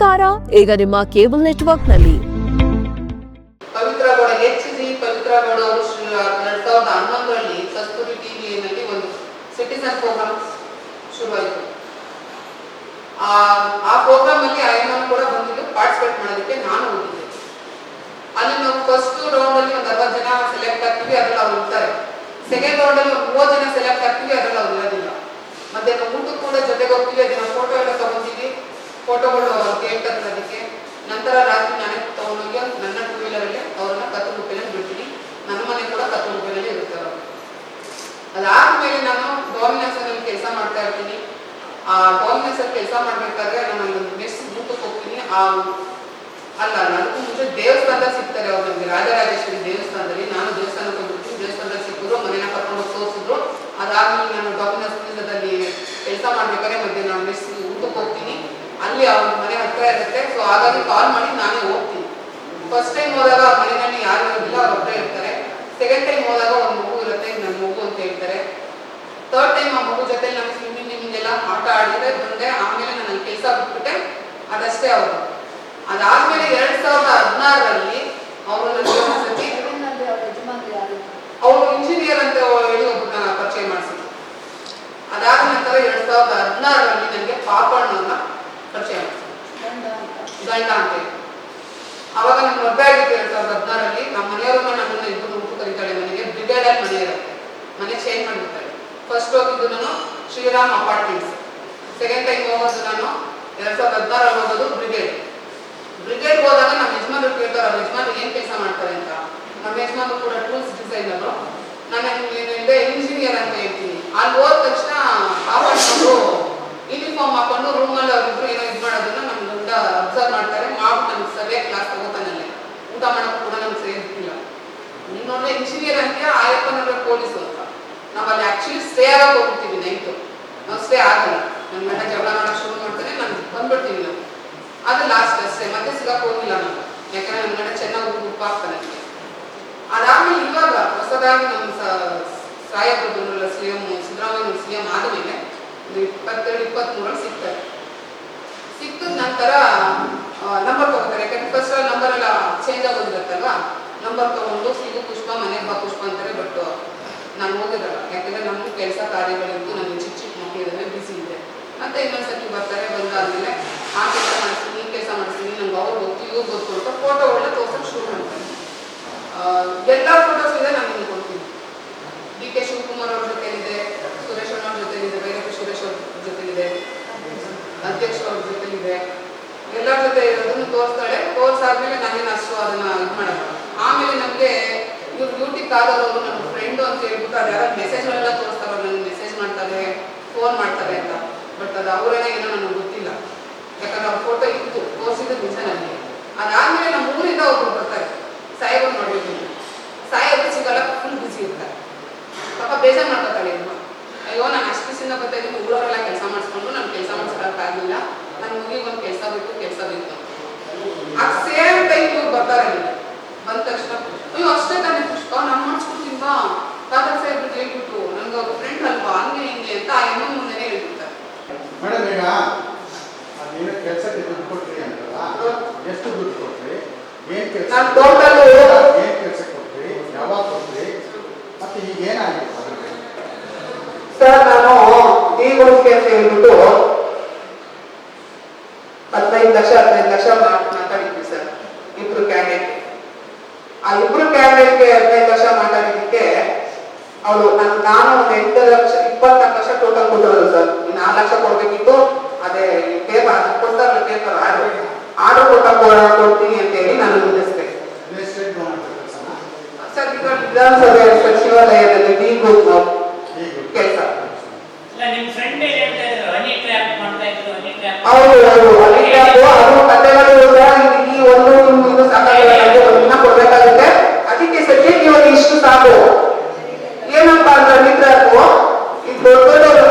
ಸುದ್ದಿಗಾರ ಈಗ ನಿಮ್ಮ ಕೇಬಲ್ ನೆಟ್ವರ್ಕ್ನಲ್ಲಿ. ಪವಿತ್ರ ಗೌಡ ಪವಿತ್ರ ಗೌಡ ಅವರು 2011ರಲ್ಲಿ ಕಸ್ತೂರಿ ಟಿವಿಯಲ್ಲಿ ಒಂದು ಸಿಟಿಸನ್ ಪ್ರೋಗ್ರಾಮ್ ಶುರುವಾಯಿತು. ಆ ಪ್ರೋಗ್ರಾಮ್ ಅಲ್ಲಿ ಐಮನ್ ಕೂಡ ಬಂದಿದ್ದು ಪಾರ್ಟಿಸಿಪೇಟ್ ಮಾಡೋದಕ್ಕೆ ನಾನು ಹೋಗಿದ್ದೆ. ಅಲ್ಲಿ ನಾವು ಫಸ್ಟ್ ರೌಂಡ್ ಅಲ್ಲಿ ಒಂದು 60 ಜನ ಸೆಲೆಕ್ಟ್ ಆಗ್ತೀವಿ, ಅದ್ರಲ್ಲಿ ಅವ್ರು ಇರ್ತಾರೆ. ಸೆಕೆಂಡ್ ರೌಂಡ್ ಅಲ್ಲಿ 30 ಜನ ಸೆಲೆಕ್ಟ್ ಆಗ್ತೀವಿ, ಅದ್ರಲ್ಲಿ ಅವ್ರು ಇರೋದಿಲ್ಲ. ಮತ್ತೆ ನಾವು ಊಟಕ್ಕೆ ಕೂಡ ಜೊತೆಗೆ ಹೋಗ್ತೀವಿ, ಅದನ್ನ ಫೋಟೋ ಎಲ್ಲ ತಗೊಂತೀವಿ, ಫೋಟೋಗಳು ಕೇಳ್ತಾರೆ ಅದಕ್ಕೆ. ನಂತರ ರಾತ್ರಿ ನಾನೇ ತಗೊಂಡೋಗಿ ನನ್ನ 2 ವೀಲರಲ್ಲಿ ಅವ್ರನ್ನ ಕತ್ತಲುಗುಪ್ಪೆಯಲ್ಲಿ ಬಿಡ್ತೀನಿ. ನನ್ನ ಮನೆ ಕೂಡ ಕತ್ತಲುಗುಪ್ಪೆಯಲ್ಲಿ ಇರುತ್ತೆ. ಅದಾದ್ಮೇಲೆ ನಾನು ಡಾಮಿನಸ್ ಅಲ್ಲಿ ಕೆಲಸ ಮಾಡ್ತಾ ಇರ್ತೀನಿ. ಆ ಡಾಮಿನಸ್ ಅಲ್ಲಿ ಕೆಲಸ ಮಾಡ್ಬೇಕಾದ್ರೆ ನಾನು ಒಂದು ಮೆಸ್ ಊಟಕ್ಕೆ ಹೋಗ್ತೀನಿ. ಅದಕ್ಕೂ ಮುಂಚೆ ದೇವಸ್ಥಾನದಲ್ಲಿ ಸಿಗ್ತಾರೆ ಅವ್ರು ನಮಗೆ, ರಾಜರಾಜೇಶ್ವರಿ ದೇವಸ್ಥಾನದಲ್ಲಿ. ನಾನು ದೇವಸ್ಥಾನಕ್ಕೆ ಹೋಗ್ಬಿಟ್ಟು ದೇವಸ್ಥಾನದಲ್ಲಿ ಸಿಕ್ಕಿದ್ರು, ಮನೇನ ಕರ್ಕೊಂಡು ಹೋಗಿ ತೋರಿಸಿದ್ರು. ಅದಾದ್ಮೇಲೆ ನಾನು ಡಾಮಿನಸ್ ಕೆಲಸ ಮಾಡ್ಬೇಕಾದ್ರೆ ಮಧ್ಯೆ ನಾನು ಮೆಸ್ ಊಟಕ್ಕೆ ಹೋಗ್ತೀನಿ. ಅಲ್ಲಿ ಅವ್ರ ಮನೆ ಹತ್ರ ಇರುತ್ತೆ. ಸೊ ಹಾಗಾಗಿ ಕಾಲ್ ಮಾಡಿ ನಾನೇ ಹೋಗ್ತೀನಿ. ಫಸ್ಟ್ ಟೈಮ್ ಹೋದಾಗ ಮನೆಯಲ್ಲಿ ಯಾರು ಇರೋದಿಲ್ಲ, ಅವ್ರ ಒಬ್ಬರೇ ಇರ್ತಾರೆ. ಸೆಕೆಂಡ್ ಟೈಮ್ ಹೋದಾಗ ಒಂದು ಮಗು ಇರುತ್ತೆ, ನನ್ನ ಮಗು ಅಂತ ಹೇಳ್ತಾರೆ. ಥರ್ಡ್ ಟೈಮ್ ಆ ಮಗು ಜೊತೆ ನಾನು ಸ್ವಿಮ್ಮಿಂಗ್ ಆಟ ಆಡಿದ್ರೆ ಬಂದೆ. ಆಮೇಲೆ ನಾನು ಕೆಲಸ ಬಿಟ್ಬಿಟ್ಟೆ, ಅದಷ್ಟೇ ಅವರು. ಅದಾದ್ಮೇಲೆ 2016ರಲ್ಲಿ ಅವರು ಅವರು ಇಂಜಿನಿಯರ್ ಅಂತ ಹೇಳಿ ಒಬ್ಬರನ್ನ ಪರಿಚಯ ಮಾಡಿಸಿದ್ರು. ಅದಾದ ನಂತರ 2016ರಲ್ಲಿ ನನಗೆ ಪಾಪಣ್ಣವ್ರನ್ನ ಪರಿಚಯ ಮಾಡಿಸಿದ್ರು, ಗಂಡ ಅಂತ ಹೇಳಿ. ಅವಾಗ ನಮ್ಗೆ ಮದುವೆ ಆಗಿತ್ತು 2016ರಲ್ಲಿ. ನಮ್ಮ ಮನೆಯವ್ರನ್ನ ನಮ್ಮನ್ನ ಇಬ್ಬರು ಊಟ ಕರೀತಾಳೆ ಮನೆಗೆ. ಬ್ರಿಗೇಡ್ ಅಲ್ಲಿ ಮನೆ ಇರುತ್ತೆ, ಮನೆ ಚೇಂಜ್ ಮಾಡಿಬಿಡ್ತಾಳೆ. ಫಸ್ಟ್ ಹೋಗಿದ್ದು ನಾನು ಶ್ರೀರಾಮ್ ಅಪಾರ್ಟ್ಮೆಂಟ್ಸ್. ಸೆಕೆಂಡ್ ಟೈಮ್ ಹೋಗೋದು ನಾನು 2016ರಲ್ಲಿ ಹೋಗೋದು ಬ್ರಿಗೇಡ್ ಹೋದಾಗ ನಮ್ಮ ಯಜಮಾನ್ರು ಕೇಳ್ತಾರೆ, ಅವ್ರ ಯಜಮಾನ್ ಏನ್ ಕೆಲಸ ಮಾಡ್ತಾರೆ ಅಂತ. ನಮ್ಮ ಯಜಮಾನ್ ಕೂಡ ಟೂಲ್ಸ್ ಡಿಸೈನರು, ನಾನು ಇಂಜಿನಿಯರ್ ಅಂತ ಹೇಳ್ತೀನಿ. ಅಲ್ಲಿ ಹೋದ ತಕ್ಷಣ ಪಾಪಣ್ಣವರು ಯೂನಿಫಾರ್ಮ್ ಹಾಕೊಂಡು ರೂಮಲ್ಲಿ ಅವ್ರಿಬ್ರು ಏನೋ ಇದು ಮಾಡೋದನ್ನ ನಮ್ಮ ಗಂಡ ಅಬ್ಸರ್ವ್ ಮಾಡ್ತಾರೆ. ಮಾಡ್ಬಿಟ್ಟು ನಮ್ಗೆ ಸರಿಯಾಗಿ ಕ್ಲಾಸ್ ತಗೋತಾನಲ್ಲೇ, ಊಟ ಮಾಡೋಕ್ಕೂ ಕೂಡ ನಮ್ಗೆ ಸೇರಿರ್ತಿಲ್ಲ. ಇನ್ನೊಂದು ಇಂಜಿನಿಯರ್ ಅಂತ ಆಯಪ್ಪನವರ ಪೊಲೀಸು ಅಂತ. ನಾವು ಅಲ್ಲಿ ಆಕ್ಚುಲಿ ಸ್ಟೇ ಆಗಕ್ಕೆ ಹೋಗ್ಬಿಡ್ತೀವಿ. ನೈಟು ನಾವು ಸ್ಟೇ ಆಗಲ್ಲ. ನನ್ನ ಗಂಡ ಜಗಳ ಮಾಡೋಕ್ಕೆ ಶುರು ಮಾಡ್ತಾನೆ, ನಾನು ಬಂದ್ಬಿಡ್ತೀವಿ. ನಾವು ಅದು ಲಾಸ್ಟ್ ಅಷ್ಟೇ, ಮತ್ತೆ ಸಿಗಕ್ಕೆ ಹೋಗಿಲ್ಲ ನಾನು. ಯಾಕಂದ್ರೆ ನನ್ನ ಗಂಡ ಚೆನ್ನಾಗಿ ಉಪ್ಪು ಹಾಕ್ತಾನೆ. ಅದಾದ್ಮೇಲೆ ಇವಾಗ ಹೊಸದಾಗಿ ನಮ್ಮ ಸಾಹೇಬರು ಬಂದ್ರಲ್ಲ, ಸಿದ್ದರಾಮಯ್ಯ CM ಆದಮೇಲೆ 22-23 ಸಿಗ್ತಾರೆ. ಸಿಕ್ಕಿದ ನಂತರ ನಂಬರ್ ತಗೋತಾರೆ. ಯಾಕಂದ್ರೆ ಫಸ್ಟ್ ನಂಬರ್ ಎಲ್ಲ ಚೇಂಜ್ ಆಗೋದಿರುತ್ತಲ್ವಾ. ನಂಬರ್ ತಗೊಂಡು ಸಿಗು ಪುಷ್ಪ, ಮನೆಗೆ ಬಾ ಪುಷ್ಪ ಅಂತಾರೆ. ಬಟ್ ನಾನು ಹೋಗಿರಲ್ಲ, ಯಾಕಂದ್ರೆ ನಮಗೂ ಕೆಲಸ ಕಾರ್ಯಗಳಿದ್ದು, ನನಗೆ ಚಿಕ್ಕ ಮಕ್ಕಳಿದ್ರೆ ಬಿಸಿ ಇದೆ. ಮತ್ತೆ ಇನ್ನೊಂದ್ಸತಿ ಬರ್ತಾರೆ. ಬಂದಾದ್ಮೇಲೆ ಆ ಕೆಲಸ ಮಾಡಿಸ್ತೀನಿ, ಈ ಕೆಲಸ ಮಾಡಿಸ್ತೀನಿ, ನಂಗೆ ಅವ್ರು ಗೊತ್ತು ಇವ್ರು ಗೊತ್ತು ಅಂತ ಫೋಟೋಗಳನ್ನ ತೋರ್ಸಕ್ಕೆ ಶುರು ಮಾಡ್ತಾರೆ. ಎಲ್ಲ ಫೋಟೋಸ್ ಇದೆ, ನಾನು ನಿಮ್ಗೆ ಕೊಡ್ತೀನಿ. DK ಶಿವಕುಮಾರ್ ಅವ್ರ ಜೊತೆಲಿದೆ, ಸುರೇಶ್ ಅವ್ರ ಜೊತೆಲಿದೆ, ಭೈರಪ್ಪ ಸುರೇಶ್ ಅವ್ರ ಜೊತೆಲಿದೆ, ಅಧ್ಯಕ್ಷ ಅವ್ರ ಜೊತೆಲಿದೆ. ಎಲ್ಲರ ಜೊತೆ ಇರೋದನ್ನು ತೋರಿಸ್ತಾಳೆ. ತೋರ್ಸಾದ್ಮೇಲೆ ನಾನೇನು ಅಷ್ಟು ಅದನ್ನ ಇದು ಮಾಡಲ್ಲ. ಆಮೇಲೆ ನಮಗೆ ಇವ್ರು ಬ್ಯೂಟಿ ಕಾದವರು ನನ್ನ ಫ್ರೆಂಡು ಅಂತ ಹೇಳ್ಬಿಟ್ಟು ಅದು ಯಾರು ಮೆಸೇಜ್ಗಳೆಲ್ಲ ತೋರಿಸ್ತಾರೆ. ನನಗೆ ಮೆಸೇಜ್ ಮಾಡ್ತಾರೆ, ಫೋನ್ ಮಾಡ್ತಾರೆ ಅಂತ. ಬಟ್ ಅದು ಅವರೇನೋ ಏನೋ ನನಗೆ ಗೊತ್ತಿಲ್ಲ. ಯಾಕಂದ್ರೆ ಅವ್ರ ಫೋಟೋ ಇತ್ತು, ತೋರಿಸಿದ್ದು ನಿಜ ನನಗೆ. ಅದಾದ್ಮೇಲೆ ನಮ್ಮ ಊರಿಂದ ಒಬ್ರು ಬರ್ತಾರೆ, ಸಾಹೇಬರು ನೋಡ್ಬೇಕು. ಸಾಹೇಬರು ಸಿಗಲ್ಲ, ಫುಲ್ ಬಿಸಿ ಇರ್ತಾರೆ. ಪಾಪ ಬೇಜಾರು ಮಾಡ್ಕೊತಾಳೆ ಇನ್ನು. ಅಯ್ಯೋ ನಾನು ಅಷ್ಟು ದಿವಸದಿಂದ ಬರ್ತಾ ಇದ್ದೀನಿ, ಊರವರೆಲ್ಲ ಕೆಲಸ ಮಾಡಿಸ್ಕೊಂಡು ನಾನು ಕೆಲಸ ಮಾಡಿಸ್ಕೊಳಕ್ಕಾಗಲಿಲ್ಲ, ನನ್ನ ಮುಗಿಗೊಂದು ಕೆಲಸ ಬೇಕು. ಆ ಸೇಮ್ ಟೈಮ್ ಇವ್ರು ಬರ್ತಾರೆ. ನನಗೆ ಬಂದ ತಕ್ಷಣ ಅಯ್ಯೋ ಅಷ್ಟೇ ತಾನೇ ಪುಷ್ಪ, ನಾನು ಮಾಡಿಸ್ಕೊಡ್ತೀನಿ ಬಾ, ತಾತ ಸಾಹೇಬ್ರಿಗೆ ಹೇಳ್ಬಿಟ್ಟು, ನನಗೆ ಅವ್ರ ಫ್ರೆಂಡ್ ಅಲ್ವಾ, ಹಂಗೆ ಹಿಂಗೆ ಅಂತ ಆ ಎಮ್ಮೆ ಮುಂದೆನೇ ಹೇಳ್ಬಿಡ್ತಾರೆ. ಮೇಡಮ್, ಈಗ ನೀನು ಕೆಲಸಕ್ಕೆ ದುಡ್ಡು ಕೊಟ್ರಿ ಅಂತಲ್ಲ, ಎಷ್ಟು ದುಡ್ಡು ಕೊಟ್ರಿ, ಏನ್ ಕೆಲಸ, ನಾನು ಟೋಟಲ್ ಏನ್ ಕೆಲಸ ಕೊಟ್ರಿ, ಯಾವಾಗ ಕೊಟ್ರಿ, ಮತ್ತೆ ಈಗ ಏನಾಗಿದೆ ಸರ್? ನಾನು ನೀಗೊಳಿಕೆ ಅಂತ ಹೇಳ್ಬಿಟ್ಟು 15 ಲಕ್ಷ ಮಾತಾಡಿದ್ವಿ ಸರ್, ಇಬ್ರು ಕ್ಯಾಂಡಿಡೇಟ್. ಆ ಇಬ್ರು ಕ್ಯಾಂಡಿಡೇಟ್ಗೆ 15 ಲಕ್ಷ ಮಾತಾಡಿದ್ದಕ್ಕೆ ಅವಳು ನಾನು ಒಂದು 24 ಲಕ್ಷ ಟೋಟಲ್ ಕೊಟ್ಟಿರೋದು ಸರ್. 4 ಲಕ್ಷ ಕೊಡ್ಬೇಕಿತ್ತು. ಅದೇ ಪೇಪರ್ ಕೊಡ್ತಾರಲ್ಲ, ಪೇಪರ್ ಆರ್ಡರ್ ಕೊಡ್ತೀನಿ ಅಂತ ಹೇಳಿ ನಾನು ನಿಲ್ಲಿಸಿದೆ ಸರ್. ಈಗ ವಿಧಾನಸಭೆ ಸಚಿವಾಲಯದಲ್ಲಿ ಡಿ ಗ್ರೂಪ್ ಕೆಲಸ. ಅವರು ಕಥೆಗಳು ಈ ಒಂದು ಇದು ಸಾಕಾಗಿಲ್ಲ, ಕೊಡ್ಬೇಕಾಗುತ್ತೆ. ಅದಕ್ಕೆ ಸದ್ಯಕ್ಕೆ ಇವಾಗ ಇಷ್ಟು ಸಾಕು. ಏನಪ್ಪಾ ಅಂದ್ರೆ ಅನಿಟ್ರ್ಯಾಪು ಇದು ದೊಡ್ಡ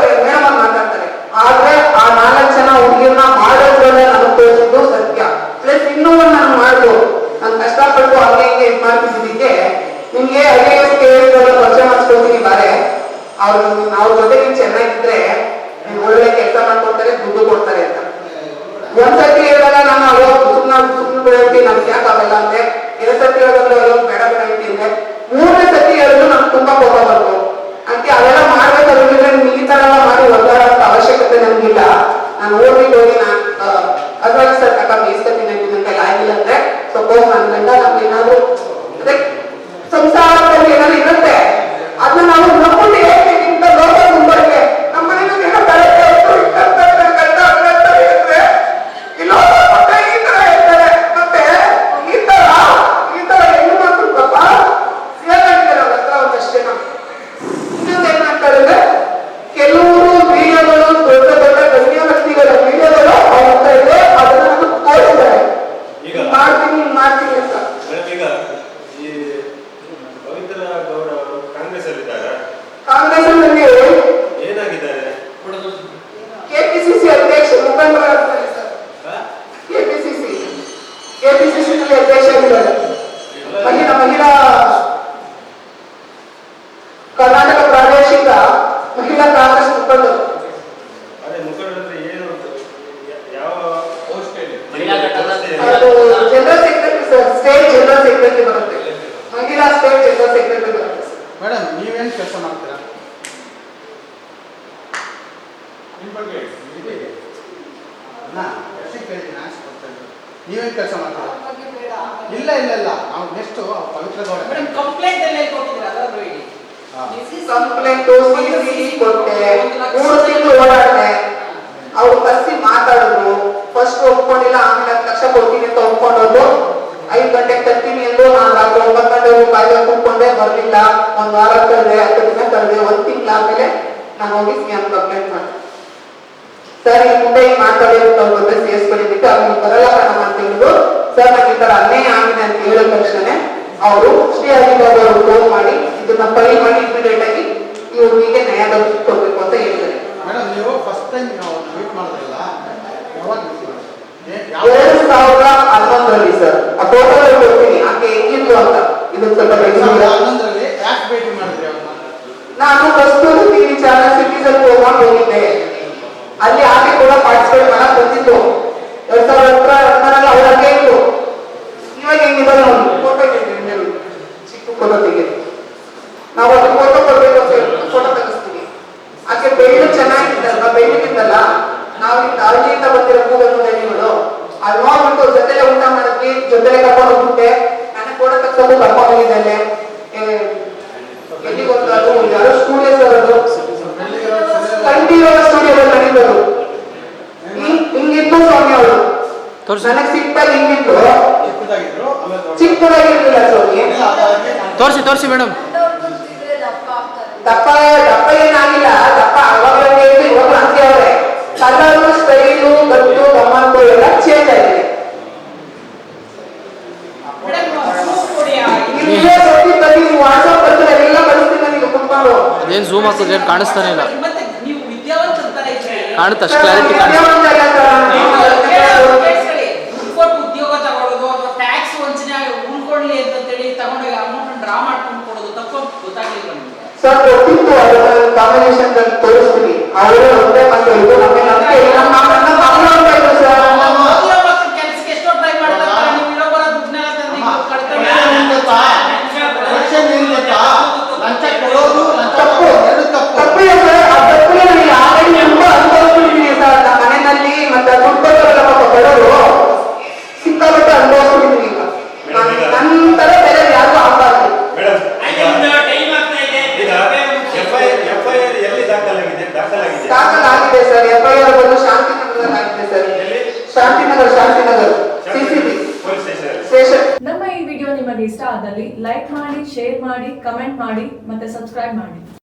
ಮೇಡಮ್ ಮಾತಾಡ್ತಾರೆ. ಆದ್ರೆ ಆ 4 ಜನ ಹುಡುಗಿರ್ನ ಮಾಡೋದ್ರಲ್ಲೇ ನನಗೆ ತೋರಿಸಿದ್ದು ಸತ್ಯ. ಪ್ಲಸ್ ಇನ್ನೂ ನಾನು ಮಾಡ್ದು, ನಾನು ಕಷ್ಟಪಟ್ಟು ಹಂಗೆ ಹಿಂಗೆ ಇದು ಮಾಡ್ತಿದ್ದಕ್ಕೆ ನಿಮ್ಗೆ IAS KS ಪರಿಚಯ ಮಾಡಿಸ್ಕೊಳ್ತೀನಿ ಬಾರೆ. ಅವ್ರ ಜೊತೆ ನೀವು ಚೆನ್ನಾಗಿದ್ರೆ ಒಳ್ಳೆ ಕೆಲಸ ಮಾಡ್ಕೊಡ್ತಾರೆ, ದುಡ್ಡು ಕೊಡ್ತಾರೆ ಅಂತ. ಒಂದ್ಸತಿ ಹೇಳಿದಾಗ ನಾನು ಸುಮ್ಮನೆ ಹೇಳ್ತೀನಿ ನಮ್ಗೆ ಯಾಕೆ ಅವೆಲ್ಲ ಅಂದೆ 2 ಸತಿ ಹೇಳಿದ್ರು ಬೇಡ ಬೇಡ ಅಂತಿದ್ದೆ 3ನೇ ಸತಿ ಹೇಳಿದ್ರು ನಮ್ಗೆ ತುಂಬಾ ಕೋಪ ಬಂತು ಅಂತೆ ಅವೆಲ್ಲ ಮಾಡ್ಬೇಕಾದ್ರೆ ಈ ತರ ಎಲ್ಲ ಮಾಡಿ ಒದ್ದಾಡೋಂಥ ಅವಶ್ಯಕತೆ ನಮ್ಗಿಲ್ಲ ನಾನು ಓದ್ಬಿಟ್ಟು ಹೋಗಿ ನಾನು ಅದ್ರಾಗ ಸರ್ ತಕ್ಕ ಮೀಸ್ಕತೀನಿ ಅಂತ ನನ್ನ ಕೈಲಿ ಆಗಿಲ್ಲ ಅಂದ್ರೆ ಸ್ವಲ್ಪ ನನ್ನ ಗಂಡ ನಮ್ಗೆ ಏನಾದ್ರು ಅದೇ ಸಂಸಾರದಲ್ಲಿ ಏನಾದ್ರು ಇರುತ್ತೆ ಅದನ್ನ ನಾವು ನಂಬಿಕೊಂಡು ಹೇಳ್ತೀವಿ ಇಂಥ ಲೋಕ ಮುಂಬರಿಗೆ ನಮ್ಮ ಮನೆಯಲ್ಲಿ ಏನೋ ಬೆಳಗ್ಗೆ ಕೆಲವರು ವಿಡಿಯೋಗಳು ದೊಡ್ಡ ದೊಡ್ಡ ಗಣ್ಯ ವ್ಯಕ್ತಿಗಳ ವಿಡಿಯೋಗಳು ಅವ್ರ ಹತ್ರ ಇದೆ ಅದನ್ನ ನಮಗೆ ತೋರಿಸಿದ್ದಾರೆ ಮಾಡ್ತೀನಿ ಅಂತ. ಈಗ ಈ ಪವಿತ್ರ ಗೌಡ ಕಾಂಗ್ರೆಸ್ ಅಲ್ಲಿ ಇದ್ದಾರೆ. ಕಾಂಗ್ರೆಸ್ ಅಲ್ಲಿ ಏನಾಗಿದ್ದಾರೆ? ಕೆಪಿಸಿಸಿ ಅಧ್ಯಕ್ಷ ಮುಖಂಡರಾಗಿದ್ದಾರೆ ಸರ್. ಕೆಪಿಸಿಸಿ ಅಧ್ಯಕ್ಷ ಆಗಿದ್ದಾರೆ. ಮಹಿಳಾ ಕರ್ನಾಟಕ ಪ್ರಾದೇಶಿಕ ಮಹಿಳಾ ಕಾಂಗ್ರೆಸ್ ಮುಖಂಡರು. ಅದೇ ಮುಖಂಡರು ಏನು ಯಾವ ಪೋಸ್ಟ್ ಅದು general secretary sir, state general secretary ಬರುತ್ತೆ. ಮಹಿಳಾ ಸ್ಟೇಟ್ ಜನರಲ್ ಸೆಕ್ರೆಟರಿ ಬರುತ್ತೆ. ಮೇಡಮ್ ನೀವೇನು ಕೆಲಸ ಮಾಡ್ತೀರಾ? ನಿಮ್ಮ ಬಗ್ಗೆ ನೀವೇನು ಕೆಲಸ ಮಾಡ್ತೀರಾ? ಇಲ್ಲ ನಾವು ನೆಕ್ಸ್ಟ್ ಪವಿತ್ರ ಗೌಡ ಕಂಪ್ಲೇಂಟ್ ಕೊಟ್ಟೆ 3 ತಿಂಗಳು ಓಡಾಡಿದೆ. ಅವ್ರು ಕರೆಸಿ ಮಾತಾಡಿದ್ರು. ಫಸ್ಟ್ ಒಪ್ಕೊಂಡಿಲ್ಲ, ಆಮೇಲೆ 10 ಲಕ್ಷ ಕೊಡ್ತೀನಿ ಅಂತ ಒಪ್ಕೊಂಡೋದು. 5 ಗಂಟೆಗೆ ತರ್ತೀನಿ ಎಂದು ನಾನು ರಾತ್ರಿ 9 ಗಂಟೆಗೆ ಕಾಯ್ದೆ ಕೂತ್ಕೊಂಡೆ, ಬರ್ಲಿಲ್ಲ. 1 ವಾರ ಕಳೆದೆ, 10 ದಿನ ಕಳೆದೆ, 1 ತಿಂಗಳಾದ್ಮೇಲೆ ನಾನು ಹೋಗಿ ಸಿಎಂ ಕಂಪ್ಲೇಂಟ್ ಮಾಡಿದೆ. ಸರ್ ಈ ಮುಂದೆ ಈ ಮಾತಾಡಿ ಅಂತ ಬಂದ್ರೆ ಸೇರಿಸ್ಕೊಂಡಿದ್ದಕ್ಕೆ ಅವ್ರಿಗೆ ಬರಲ್ಲ ಕಣಮ್ಮ ಅಂತ ಹೇಳಿದ್ರು. ಸರ್ ನನಗೆ ಈ ತರ ಅನ್ಯಾಯ ಆಗಿದೆ ಅಂತ ಹೇಳಿದ ತಕ್ಷಣ ಅವರು ಶ್ರೀ ಹರಿಬಾಬು ಅವರು ಫೋನ್ ಮಾಡಿ ಇದನ್ನ ಫೈಲ್ ಮಾಡಿ ಇಮಿಡಿಯೇಟ್ ಆಗಿ ಇವ್ರಿಗೆ ನ್ಯಾಯ ಕೊಡ್ಬೇಕು ಅಂತ ಹೇಳಿದ್ದಾರೆ. ಮೇಡಮ್ ನೀವು ಫಸ್ಟ್ ಟೈಮ್ ಮೀಟ್ ಮಾಡಿದ್ರಲ್ಲ, ಯಾವಾಗ ಮೀಟ್ ಮಾಡಿದ್ರಿ? 2011ರಲ್ಲಿ ಸರ್. ಆ ಫೋಟೋ ಕೊಡ್ತೀನಿ ಆಕೆ ಹೆಂಗಿದ್ರು ಅಂತ. ಇದಕ್ಕೆ ಸ್ವಲ್ಪ 2011ರಲ್ಲಿ ಯಾಕೆ ಭೇಟಿ ಮಾಡಿದ್ರಿ ಅವ್ರನ್ನ? ನಾನು ಕಸ್ತೂರಿ ಟಿವಿ ಚಾನಲ್ ಸಿಟಿಸನ್ ಪ್ರೋಗ್ರಾಮ್ ಹೋಗಿದ್ದೆ. ಅಲ್ಲಿ ಆಕೆ ಕೂಡ ಪಾರ್ಟಿಸಿಪೇಟ್ ಮಾಡಕ್ ಬಂದಿತ್ತು. 2011ರಲ್ಲಿ ಅವ್ರ ಹಂಗೆ ಇತ್ತು. ಇವಾಗ ಹೆಂಗಿದ್ದಾರೆ ನೋಡಿ ಫೋಟೋ ಚಿಕ್ಕ ಫೋಟೋ ತೆಗೆದು ನಾವು ಅದು ಫೋಟೋ ಕೊಡ್ಬೇಕು ಅಂತ ಫೋಟೋ ತೆಗಿಸ್ತೀವಿ. ಆಕೆ ಬೆಳ್ಳು ಚೆನ್ನಾಗಿದ್ದಲ್ವ, ಬೆಳ್ಳಿಗಿದ್ದಲ್ಲ. ನಾವು ಇಲ್ಲಿ ಅರ್ಜಿಯಿಂದ ಬಂದಿರೋ ಕೂಗಲು ದಣಿಗಳು ಅಲ್ಲಿ ನೋಡ್ಬಿಟ್ಟು ಜೊತೆಲೆ ಊಟ ಮಾಡಿದ್ವಿ, ಜೊತೆಲೆ ಕರ್ಕೊಂಡು ಹೋಗ್ಬಿಟ್ಟೆ. ನನಗೆ ಫೋಟೋ ತೆಗ್ಸೋದು ಕರ್ಕೊಂಡು ಹೋಗಿದ್ದೇನೆ. ಎಲ್ಲಿ ಗೊತ್ತು ಅದು ಯಾರೋ ಸ್ಟುಡಿಯೋಸ್ ಅವರದು ಕಂಠೀರವ ಸ್ಟುಡಿಯೋದಲ್ಲಿ ನಡೀತದು. ಹಿಂಗಿತ್ತು ಸ್ವಾಮಿ ಅವರು. ನನಗೆ ಸಿಕ್ತಾಗ ಹಿಂಗಿತ್ತು, ಚಿಕ್ಕದಾಗಿರ್ಲಿಲ್ಲ ಸ್ವಾಮಿ. ತೋರಿಸಿ ಮೇಡಮ್. ದಪ್ಪ ಏನಾಗಿಲ್ಲ. ದಪ್ಪ ಅವಾಗ ಇವಾಗ ಹಂಗೆ ಅವ್ರೆ. ಕಲರು, ಸ್ಟೈಲು, ಗತ್ತು, ಗಮ್ಮತ್ತು ಎಲ್ಲ ಚೇಂಜ್ ಆಗಿದೆ. ವಾಟ್ಸ್ಆಪ್ ಬರ್ತಾರೆ ಎಲ್ಲ ಕಳಿಸ್ತೀನಿ ನನಗೆ ಕುತ್ಕೊಂಡು. ಅದೇನು ಝೂಮ್ ಹಾಕೋದು ಏನು ಕಾಣಿಸ್ತಾನೆ ಇಲ್ಲ. ಕಾಣುತ್ತೆ ಅಷ್ಟು ಕ್ಲಾರಿಟಿ ಉದ್ಯೋಗ ತಗೊಳ್ಳೋದು ಅಥವಾ ಟ್ಯಾಕ್ಸ್ ವಂಚನೆ ಉಳ್ಕೊಳ್ಳಿ ಅಂತೇಳಿ ತಗೊಂಡೋಗಿ ಅಮೌಂಟ್ ಡ್ರಾ ಮಾಡ್ಕೊಂಡು ಕೊಡೋದು ತಪ್ಪು ಗೊತ್ತಾಗಲಿಲ್ಲ ಸರ್. ಗೊತ್ತಿತ್ತು ಅದನ್ನ ಕಾಂಬಿನೇಷನ್ ತೋರಿಸ್ತೀನಿ. ಅವರು ಒಂದೇ ಮತ್ತೆ ಇದು ನಮಗೆ ನಂಬಿಕೆ ಇಲ್ಲ. ಕೆಲಸಕ್ಕೆ ಎಷ್ಟೋ ಟ್ರೈ ಮಾಡ್ತಾರೆ. ನೀವು ಇರೋಬರ ದುಡ್ಡನ್ನೆಲ್ಲ ತಂದು ಮನೆಯಲ್ಲಿ ಮತ್ತೆ ದುಡ್ಡು ಬಡವರು ಸಿಕ್ಕಾಪಟ್ಟೆ ಅನುಭವಿಸ್ಬಿಟ್ಟಿದ್ದೀನಿ. ಈಗ ನಂತರ ಬೇರೆ ಯಾರು ಆಗಬಾರ್ದು. ದಾಖಲಾಗಿದೆ ಸರ್. FIR ಬಂದು ಶಾಂತಿನಗರದಲ್ಲಿ ಆಗಿದೆ ಸರ್. Shantinagar CCB station. ನಮ್ಮ ಈ ವಿಡಿಯೋ ನಿಮಗೆ ಇಷ್ಟ ಆದಲ್ಲಿ ಲೈಕ್ ಮಾಡಿ, ಶೇರ್ ಮಾಡಿ, ಕಮೆಂಟ್ ಮಾಡಿ ಮತ್ತೆ ಸಬ್ಸ್ಕ್ರೈಬ್ ಮಾಡಿ.